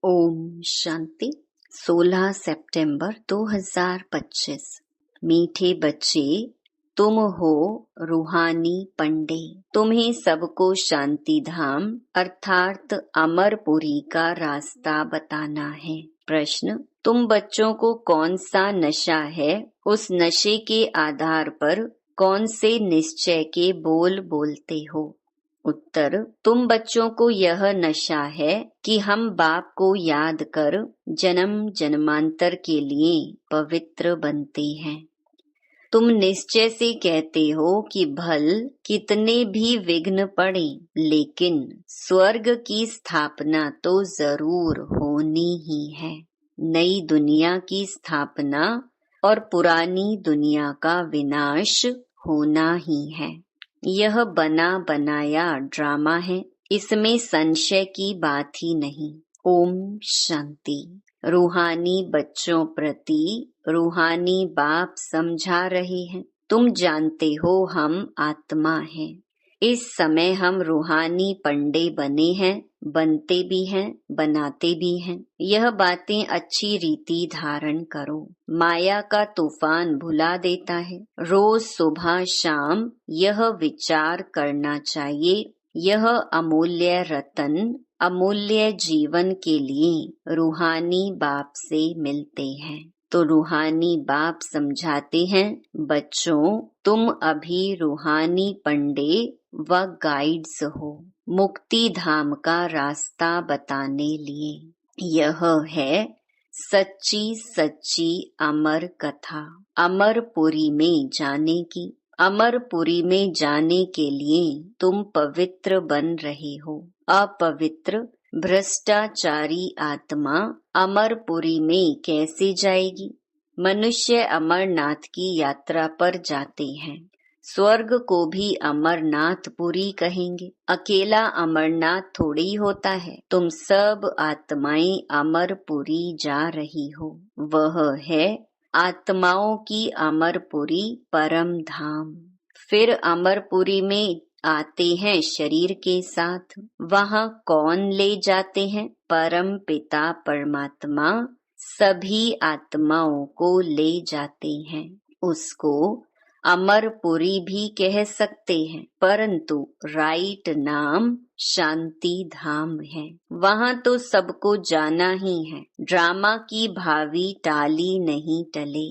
ओम शांति। 16 सितंबर 2025। मीठे बच्चे, तुम हो रूहानी पंडे। तुम्हें सबको शांति धाम अर्थात अमरपुरी का रास्ता बताना है। प्रश्न, तुम बच्चों को कौन सा नशा है, उस नशे के आधार पर कौन से निश्चय के बोल बोलते हो? उत्तर, तुम बच्चों को यह नशा है कि हम बाप को याद कर जन्म जन्मांतर के लिए पवित्र बनते हैं। तुम निश्चय से कहते हो कि भल कितने भी विघ्न पड़े, लेकिन स्वर्ग की स्थापना तो जरूर होनी ही है। नई दुनिया की स्थापना और पुरानी दुनिया का विनाश होना ही है। यह बना बनाया ड्रामा है, इसमें संशय की बात ही नहीं। ओम शांति। रूहानी बच्चों प्रति रूहानी बाप समझा रहे हैं, तुम जानते हो हम आत्मा हैं। इस समय हम रूहानी पंडे बने हैं, बनते भी हैं, बनाते भी हैं। यह बातें अच्छी रीति धारण करो। माया का तूफान भुला देता है। रोज सुबह शाम यह विचार करना चाहिए, यह अमूल्य रतन अमूल्य जीवन के लिए रूहानी बाप से मिलते हैं। तो रूहानी बाप समझाते हैं, बच्चों तुम अभी रूहानी पंडे व गाइड्स हो, मुक्ति धाम का रास्ता बताने लिए। यह है सच्ची सच्ची अमर कथा। अमरपुरी में जाने की। अमरपुरी में जाने के लिए तुम पवित्र बन रहे हो। अपवित्र भ्रष्टाचारी आत्मा अमरपुरी में कैसे जाएगी? मनुष्य अमरनाथ की यात्रा पर जाते हैं। स्वर्ग को भी अमरनाथपुरी कहेंगे। अकेला अमरनाथ थोड़ी होता है। तुम सब आत्माएं अमरपुरी जा रही हो। वह है आत्माओं की अमरपुरी परम धाम। फिर अमरपुरी में आते हैं शरीर के साथ। वहाँ कौन ले जाते हैं? परम पिता परमात्मा सभी आत्माओं को ले जाते हैं। उसको अमरपुरी भी कह सकते हैं, परंतु राइट नाम शांति धाम है। वहाँ तो सबको जाना ही है। ड्रामा की भावी टाली नहीं टले।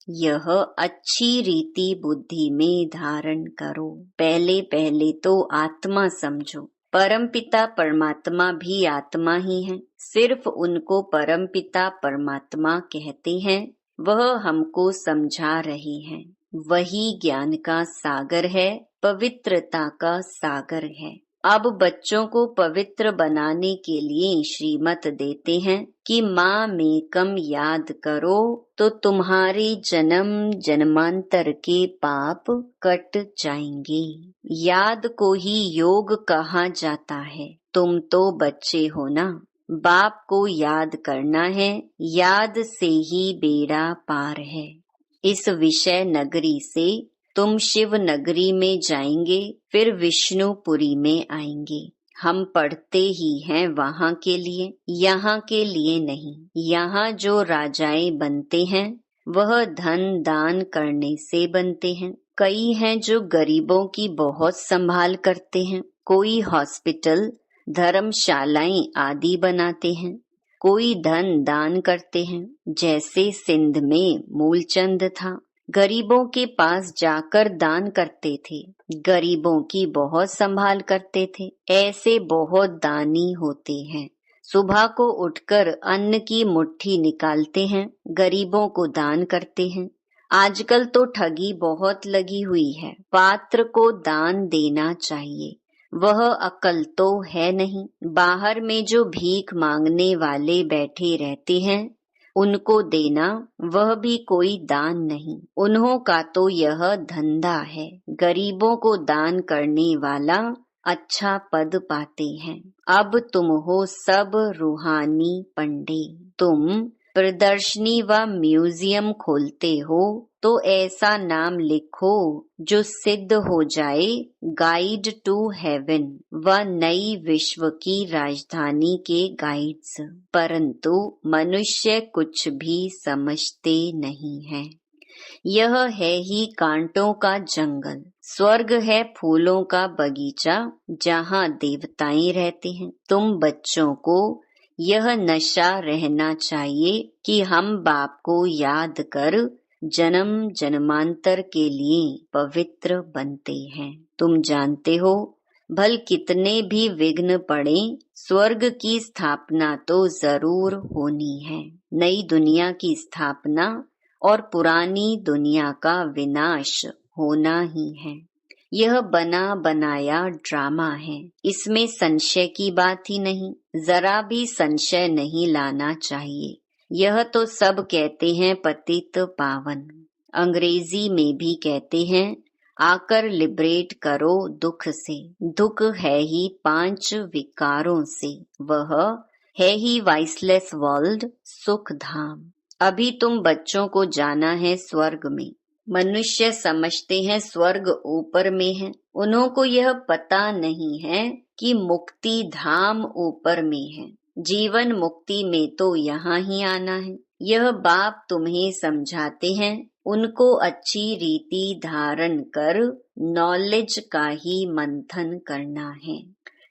यह अच्छी रीति बुद्धि में धारण करो। पहले पहले तो आत्मा समझो। परमपिता परमात्मा भी आत्मा ही है। सिर्फ उनको परमपिता परमात्मा कहते हैं। वह हमको समझा रहे हैं। वही ज्ञान का सागर है, पवित्रता का सागर है। अब बच्चों को पवित्र बनाने के लिए श्रीमत देते हैं कि माँ में कम याद करो तो तुम्हारे जन्म जन्मांतर के पाप कट जाएंगे। याद को ही योग कहा जाता है। तुम तो बच्चे हो ना, बाप को याद करना है। याद से ही बेड़ा पार है। इस विषय नगरी से तुम शिव नगरी में जाएंगे, फिर विष्णुपुरी में आएंगे। हम पढ़ते ही हैं वहाँ के लिए, यहाँ के लिए नहीं। यहाँ जो राजाएं बनते हैं वह धन दान करने से बनते हैं। कई हैं जो गरीबों की बहुत संभाल करते हैं। कोई हॉस्पिटल धर्मशालाएं आदि बनाते हैं। कोई धन दान करते हैं। जैसे सिंध में मूलचंद था, गरीबों के पास जाकर दान करते थे। गरीबों की बहुत संभाल करते थे। ऐसे बहुत दानी होते हैं। सुबह को उठकर अन्न की मुट्ठी निकालते हैं, गरीबों को दान करते हैं। आजकल तो ठगी बहुत लगी हुई है। पात्र को दान देना चाहिए। वह अकल तो है नहीं। बाहर में जो भीख मांगने वाले बैठे रहते हैं उनको देना, वह भी कोई दान नहीं। उन्हों का तो यह धंधा है। गरीबों को दान करने वाला अच्छा पद पाते हैं। अब तुम हो सब रूहानी पंडे। तुम प्रदर्शनी व म्यूजियम खोलते हो तो ऐसा नाम लिखो जो सिद्ध हो जाए गाइड टू हेवन व नई विश्व की राजधानी के गाइड्स। परंतु मनुष्य कुछ भी समझते नहीं है। यह है ही कांटों का जंगल, स्वर्ग है फूलों का बगीचा जहाँ देवताएं रहते हैं। तुम बच्चों को यह नशा रहना चाहिए कि हम बाप को याद कर जन्म जन्मांतर के लिए पवित्र बनते हैं। तुम जानते हो भल कितने भी विघ्न पड़े, स्वर्ग की स्थापना तो जरूर होनी है। नई दुनिया की स्थापना और पुरानी दुनिया का विनाश होना ही है। यह बना बनाया ड्रामा है, इसमें संशय की बात ही नहीं। जरा भी संशय नहीं लाना चाहिए। यह तो सब कहते हैं पतित पावन, अंग्रेजी में भी कहते हैं आकर लिबरेट करो दुख से। दुख है ही 5 विकारों से, वह है ही वाइसलेस वर्ल्ड, सुख धाम। अभी तुम बच्चों को जाना है स्वर्ग में। मनुष्य समझते हैं स्वर्ग ऊपर में है, उन्हों को यह पता नहीं है कि मुक्ति धाम ऊपर में है। जीवन मुक्ति में तो यहाँ ही आना है। यह बाप तुम्हें समझाते हैं, उनको अच्छी रीति धारण कर नॉलेज का ही मंथन करना है।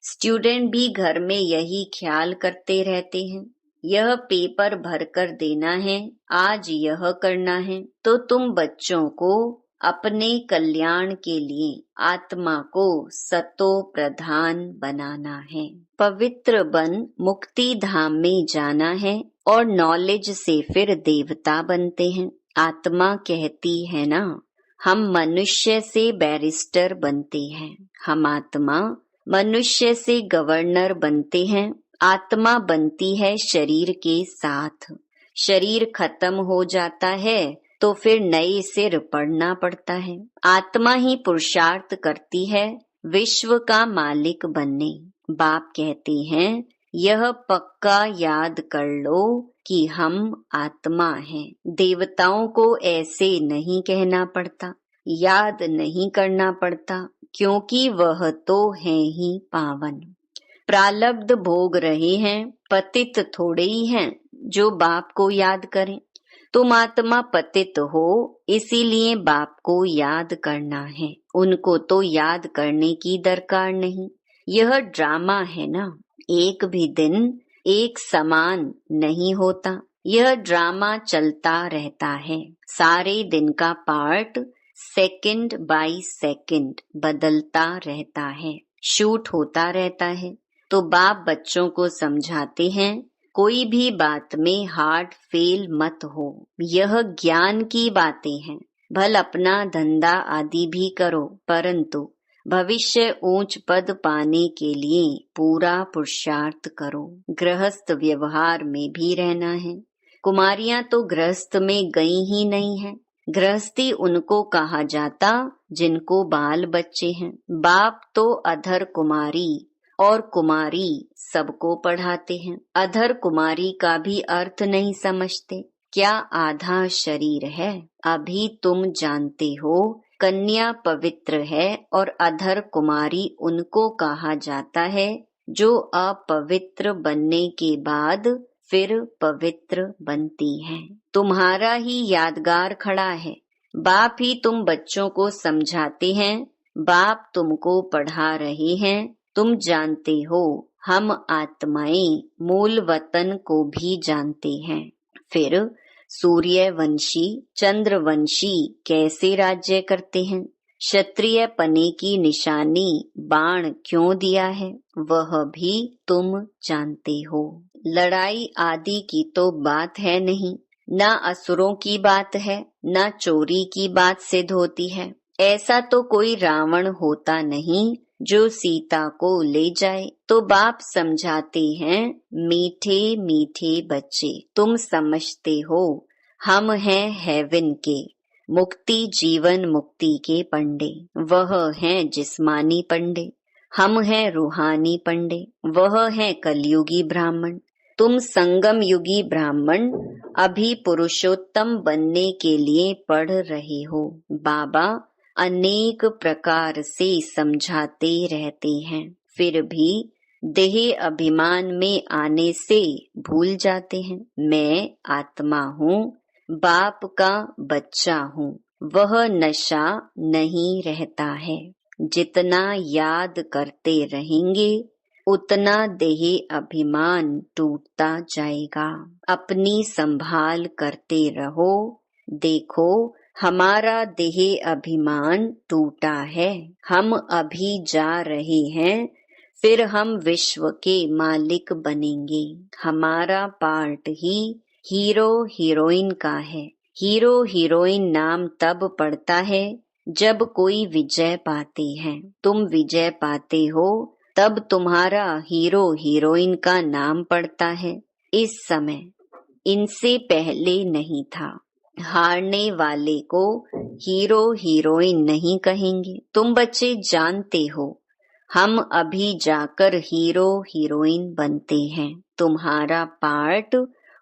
स्टूडेंट भी घर में यही ख्याल करते रहते हैं, यह पेपर भरकर देना है, आज यह करना है। तो तुम बच्चों को अपने कल्याण के लिए आत्मा को सतो प्रधान बनाना है। पवित्र बन मुक्ति धाम में जाना है और नॉलेज से फिर देवता बनते हैं। आत्मा कहती है ना, हम मनुष्य से बैरिस्टर बनते हैं। हम आत्मा मनुष्य से गवर्नर बनते हैं। आत्मा बनती है शरीर के साथ। शरीर खत्म हो जाता है तो फिर नए सिर पड़ना पड़ता है। आत्मा ही पुरुषार्थ करती है विश्व का मालिक बनने। बाप कहते हैं यह पक्का याद कर लो कि हम आत्मा हैं। देवताओं को ऐसे नहीं कहना पड़ता, याद नहीं करना पड़ता, क्योंकि वह तो है ही पावन। प्रालब्ध भोग रहे हैं, पतित थोड़े ही हैं जो बाप को याद करें। तुम आत्मा पतित हो, इसीलिए बाप को याद करना है। उनको तो याद करने की दरकार नहीं। यह ड्रामा है ना, एक भी दिन एक समान नहीं होता। यह ड्रामा चलता रहता है। सारे दिन का पार्ट सेकंड बाय सेकंड बदलता रहता है, शूट होता रहता है। तो बाप बच्चों को समझाते हैं कोई भी बात में हार्ट फेल मत हो। यह ज्ञान की बातें हैं। भल अपना धंधा आदि भी करो, परंतु भविष्य ऊंच पद पाने के लिए पूरा पुरुषार्थ करो। गृहस्थ व्यवहार में भी रहना है। कुमारियां तो गृहस्थ में गई ही नहीं है। गृहस्थी उनको कहा जाता जिनको बाल बच्चे हैं। बाप तो अधर कुमारी और कुमारी सबको पढ़ाते हैं। अधर कुमारी का भी अर्थ नहीं समझते। क्या आधा शरीर है? अभी तुम जानते हो कन्या पवित्र है और अधर कुमारी उनको कहा जाता है जो अपवित्र बनने के बाद फिर पवित्र बनती हैं। तुम्हारा ही यादगार खड़ा है। बाप ही तुम बच्चों को समझाते हैं, बाप तुमको पढ़ा रहे हैं। तुम जानते हो हम आत्माएं मूल वतन को भी जानते हैं। फिर सूर्यवंशी चंद्रवंशी कैसे राज्य करते हैं? क्षत्रिय पने की निशानी बाण क्यों दिया है वह भी तुम जानते हो। लड़ाई आदि की तो बात है नहीं, ना असुरों की बात है, ना चोरी की बात सिद्ध होती है। ऐसा तो कोई रावण होता नहीं जो सीता को ले जाए। तो बाप समझाते हैं मीठे मीठे बच्चे, तुम समझते हो हम हैं हेवन के, मुक्ति जीवन मुक्ति के पंडे। वह हैं जिस्मानी पंडे, हम हैं रूहानी पंडे। वह हैं कलयुगी ब्राह्मण, तुम संगम युगी ब्राह्मण। अभी पुरुषोत्तम बनने के लिए पढ़ रहे हो। बाबा अनेक प्रकार से समझाते रहते हैं, फिर भी देह अभिमान में आने से भूल जाते हैं। मैं आत्मा हूँ, बाप का बच्चा हूँ। वह नशा नहीं रहता है। जितना याद करते रहेंगे उतना देह अभिमान टूटता जाएगा। अपनी संभाल करते रहो। देखो हमारा देह अभिमान टूटा है। हम अभी जा रहे हैं, फिर हम विश्व के मालिक बनेंगे। हमारा पार्ट ही हीरो हीरोइन का है। हीरो हीरोइन नाम तब पड़ता है जब कोई विजय पाते हैं। तुम विजय पाते हो तब तुम्हारा हीरो हीरोइन का नाम पड़ता है। इस समय इनसे पहले नहीं था। हारने वाले को हीरो हीरोइन नहीं कहेंगे। तुम बच्चे जानते हो हम अभी जाकर हीरो हीरोइन बनते हैं। तुम्हारा पार्ट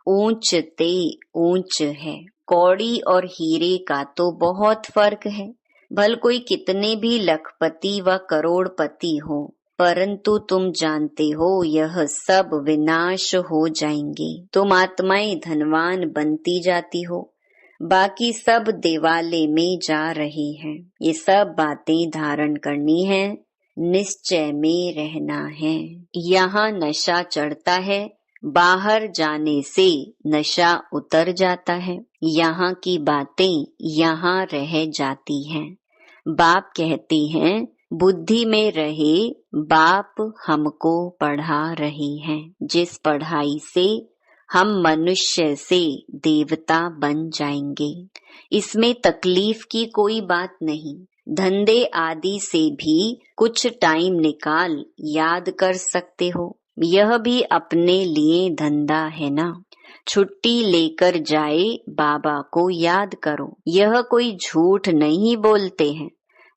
ऊंच ते ऊंच है। कौड़ी और हीरे का तो बहुत फर्क है। भल कोई कितने भी लखपति व करोड़पति हो, परंतु तुम जानते हो यह सब विनाश हो जाएंगे। तुम आत्माएं धनवान बनती जाती हो, बाकी सब दिवाले में जा रहे हैं। ये सब बातें धारण करनी है, निश्चय में रहना है। यहाँ नशा चढ़ता है, बाहर जाने से नशा उतर जाता है। यहाँ की बातें यहाँ रह जाती हैं। बाप कहते हैं बुद्धि में रहे। बाप हमको पढ़ा रहे हैं, जिस पढ़ाई से हम मनुष्य से देवता बन जाएंगे। इसमें तकलीफ की कोई बात नहीं। धंधे आदि से भी कुछ टाइम निकाल याद कर सकते हो। यह भी अपने लिए धंधा है ना। छुट्टी लेकर जाए बाबा को याद करो। यह कोई झूठ नहीं बोलते हैं।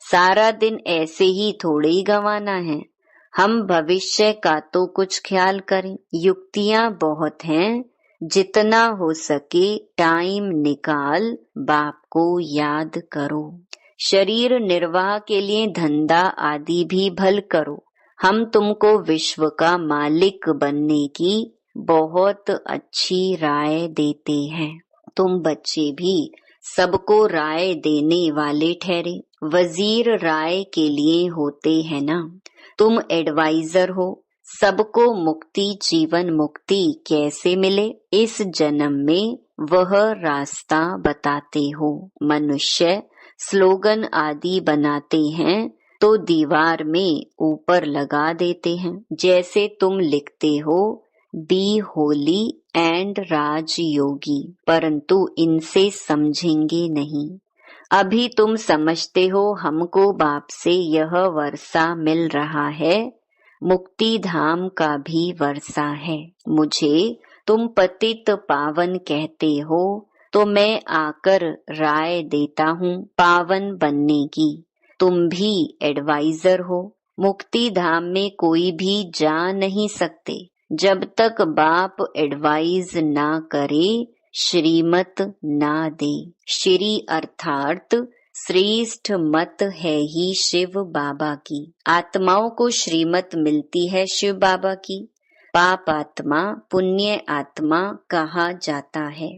सारा दिन ऐसे ही थोड़े ही गंवाना है। हम भविष्य का तो कुछ ख्याल करें। युक्तियां बहुत हैं, जितना हो सके टाइम निकाल बाप को याद करो। शरीर निर्वाह के लिए धंधा आदि भी भल करो। हम तुमको विश्व का मालिक बनने की बहुत अच्छी राय देते हैं। तुम बच्चे भी सबको राय देने वाले ठहरे। वजीर राय के लिए होते हैं ना। तुम एडवाइजर हो। सबको मुक्ति जीवन मुक्ति कैसे मिले, इस जन्म में वह रास्ता बताते हो। मनुष्य स्लोगन आदि बनाते हैं तो दीवार में ऊपर लगा देते हैं। जैसे तुम लिखते हो बी होली एंड राज योगी, परंतु इनसे समझेंगे नहीं। अभी तुम समझते हो हमको बाप से यह वर्षा मिल रहा है, मुक्ति धाम का भी वर्षा है। मुझे तुम पतित पावन कहते हो तो मैं आकर राय देता हूँ पावन बनने की। तुम भी एडवाइजर हो। मुक्ति धाम में कोई भी जा नहीं सकते जब तक बाप एडवाइज ना करे, श्रीमत ना दे। श्री अर्थात श्रेष्ठ मत है ही शिव बाबा की। आत्माओं को श्रीमत मिलती है शिव बाबा की। पाप आत्मा पुण्य आत्मा कहा जाता है।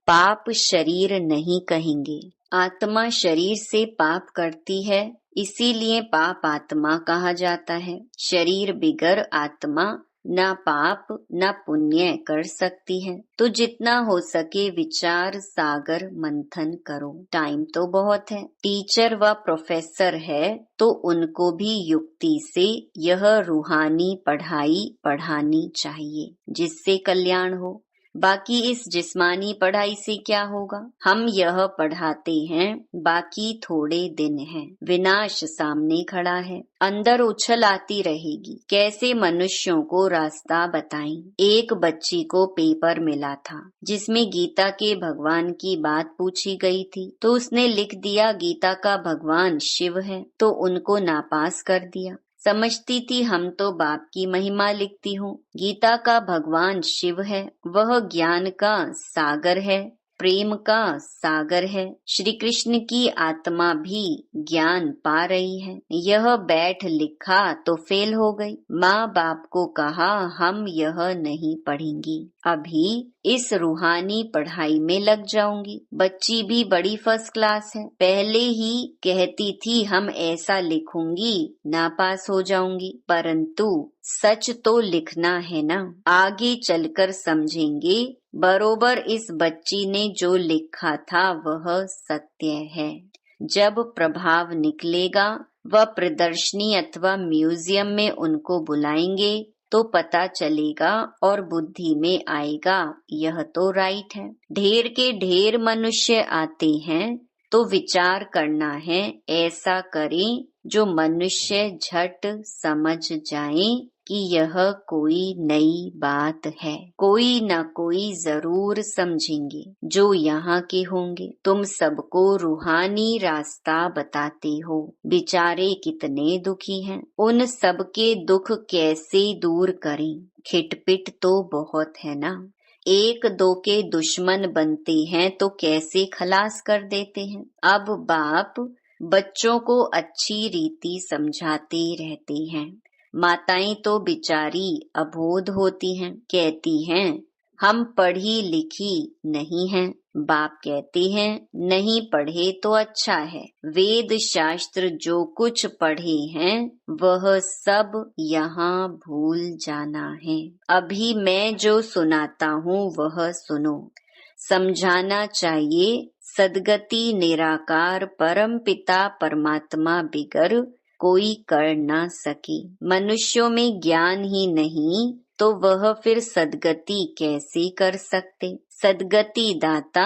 पाप शरीर नहीं कहेंगे। आत्मा शरीर से पाप करती है, इसीलिए पाप आत्मा कहा जाता है। शरीर बिगर आत्मा ना पाप ना पुण्य कर सकती है। तो जितना हो सके विचार सागर मंथन करो। टाइम तो बहुत है। टीचर व प्रोफेसर है तो उनको भी युक्ति से यह रूहानी पढ़ाई पढ़ानी चाहिए, जिससे कल्याण हो। बाकी इस जिस्मानी पढ़ाई से क्या होगा। हम यह पढ़ाते हैं, बाकी थोड़े दिन हैं। विनाश सामने खड़ा है, अंदर उछल आती रहेगी। कैसे मनुष्यों को रास्ता बताएं। एक बच्ची को पेपर मिला था जिसमें गीता के भगवान की बात पूछी गई थी, तो उसने लिख दिया गीता का भगवान शिव है, तो उनको नापास कर दिया। समझती थी हम तो बाप की महिमा लिखती हूँ। गीता का भगवान शिव है, वह ज्ञान का सागर है, प्रेम का सागर है। श्री कृष्ण की आत्मा भी ज्ञान पा रही है। यह बैठ लिखा तो फेल हो गई। माँ बाप को कहा हम यह नहीं पढ़ेंगी, अभी इस रूहानी पढ़ाई में लग जाऊंगी। बच्ची भी बड़ी फर्स्ट क्लास है। पहले ही कहती थी हम ऐसा लिखूंगी नापास हो जाऊंगी, परंतु सच तो लिखना है ना। आगे चलकर समझेंगे बरोबर इस बच्ची ने जो लिखा था वह सत्य है। जब प्रभाव निकलेगा वह प्रदर्शनी अथवा म्यूजियम में उनको बुलाएंगे तो पता चलेगा और बुद्धि में आएगा यह तो राइट है। ढेर के ढेर मनुष्य आते हैं तो विचार करना है, ऐसा करें जो मनुष्य झट समझ जाए कि यह कोई नई बात है। कोई न कोई जरूर समझेंगे जो यहाँ के होंगे। तुम सबको रूहानी रास्ता बताते हो, बेचारे कितने दुखी हैं। उन सबके दुख कैसे दूर करें? खिटपिट तो बहुत है ना। एक दो के दुश्मन बनते हैं तो कैसे खलास कर देते हैं। अब बाप बच्चों को अच्छी रीति समझाते रहते हैं। माताएं तो बेचारी अबोध होती हैं, कहती हैं हम पढ़ी लिखी नहीं हैं। बाप कहते हैं नहीं पढ़े तो अच्छा है। वेद शास्त्र जो कुछ पढ़े हैं वह सब यहाँ भूल जाना है। अभी मैं जो सुनाता हूँ वह सुनो। समझाना चाहिए सद्गति निराकार परम पिता परमात्मा बिगर कोई कर ना सके। मनुष्यों में ज्ञान ही नहीं तो वह फिर सद्गति कैसे कर सकते। सद्गति दाता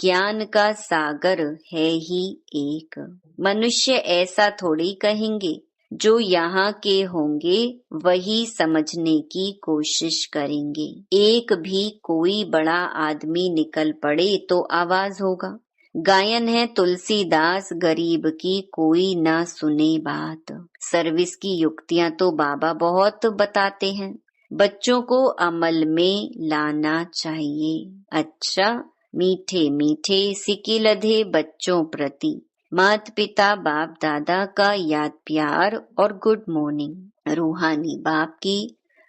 ज्ञान का सागर है ही एक। मनुष्य ऐसा थोड़ी कहेंगे, जो यहाँ के होंगे वही समझने की कोशिश करेंगे। एक भी कोई बड़ा आदमी निकल पड़े तो आवाज होगा। गायन है तुलसीदास गरीब की कोई ना सुने बात। सर्विस की युक्तियां तो बाबा बहुत बताते हैं, बच्चों को अमल में लाना चाहिए। अच्छा, मीठे मीठे सिक्के लधे बच्चों प्रति माता पिता बाप दादा का याद प्यार और गुड मॉर्निंग। रूहानी बाप की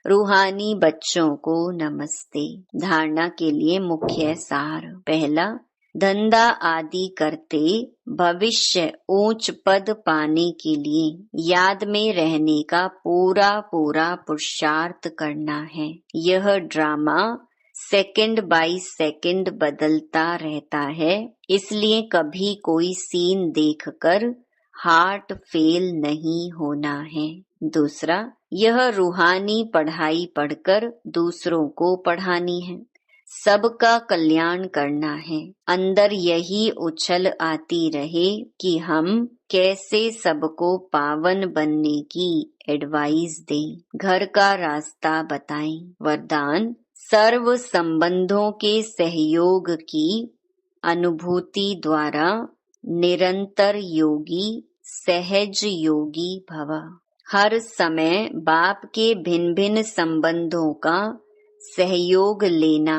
रूहानी बच्चों को नमस्ते। धारणा के लिए मुख्य सार। पहला, धंधा आदि करते भविष्य ऊंच पद पाने के लिए याद में रहने का पूरा पूरा पुरुषार्थ करना है। यह ड्रामा सेकंड बाय सेकंड बदलता रहता है, इसलिए कभी कोई सीन देखकर हार्ट फेल नहीं होना है। दूसरा, यह रूहानी पढ़ाई पढ़कर दूसरों को पढ़ानी है। सबका कल्याण करना है। अंदर यही उछल आती रहे कि हम कैसे सबको पावन बनने की एडवाइस दें, घर का रास्ता बताएं। वरदान, सर्व संबंधों के सहयोग की अनुभूति द्वारा निरंतर योगी सहज योगी भव। हर समय बाप के भिन्न भिन्न संबंधों का सहयोग लेना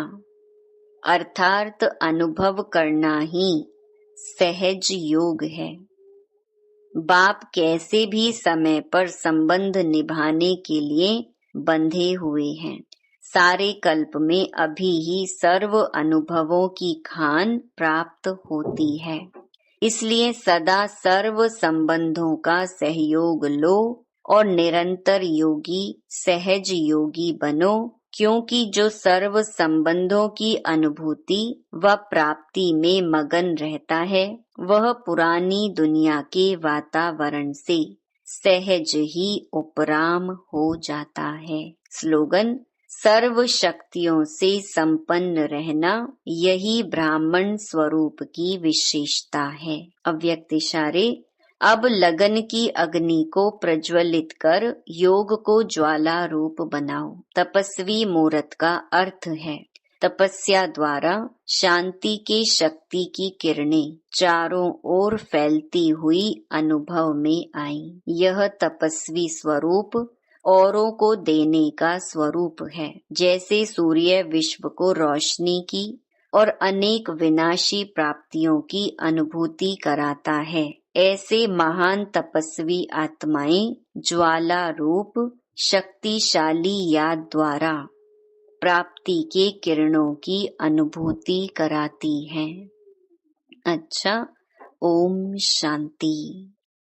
अर्थात अनुभव करना ही सहज योग है। बाप कैसे भी समय पर संबंध निभाने के लिए बंधे हुए हैं। सारे कल्प में अभी ही सर्व अनुभवों की खान प्राप्त होती है, इसलिए सदा सर्व संबंधों का सहयोग लो और निरंतर योगी सहज योगी बनो, क्योंकि जो सर्व संबंधों की अनुभूति व प्राप्ति में मगन रहता है वह पुरानी दुनिया के वातावरण से सहज ही उपराम हो जाता है। स्लोगन, सर्व शक्तियों से संपन्न रहना यही ब्राह्मण स्वरूप की विशेषता है। अव्यक्त इशारे, अब लगन की अग्नि को प्रज्वलित कर योग को ज्वाला रूप बनाओ। तपस्वी मूर्त का अर्थ है तपस्या द्वारा शांति के शक्ति की किरणें चारों ओर फैलती हुई अनुभव में आई। यह तपस्वी स्वरूप औरों को देने का स्वरूप है। जैसे सूर्य विश्व को रोशनी की और अनेक विनाशी प्राप्तियों की अनुभूति कराता है, ऐसे महान तपस्वी आत्माएं ज्वाला रूप शक्तिशाली याद द्वारा प्राप्ति के किरणों की अनुभूति कराती हैं। अच्छा, ओम शांति।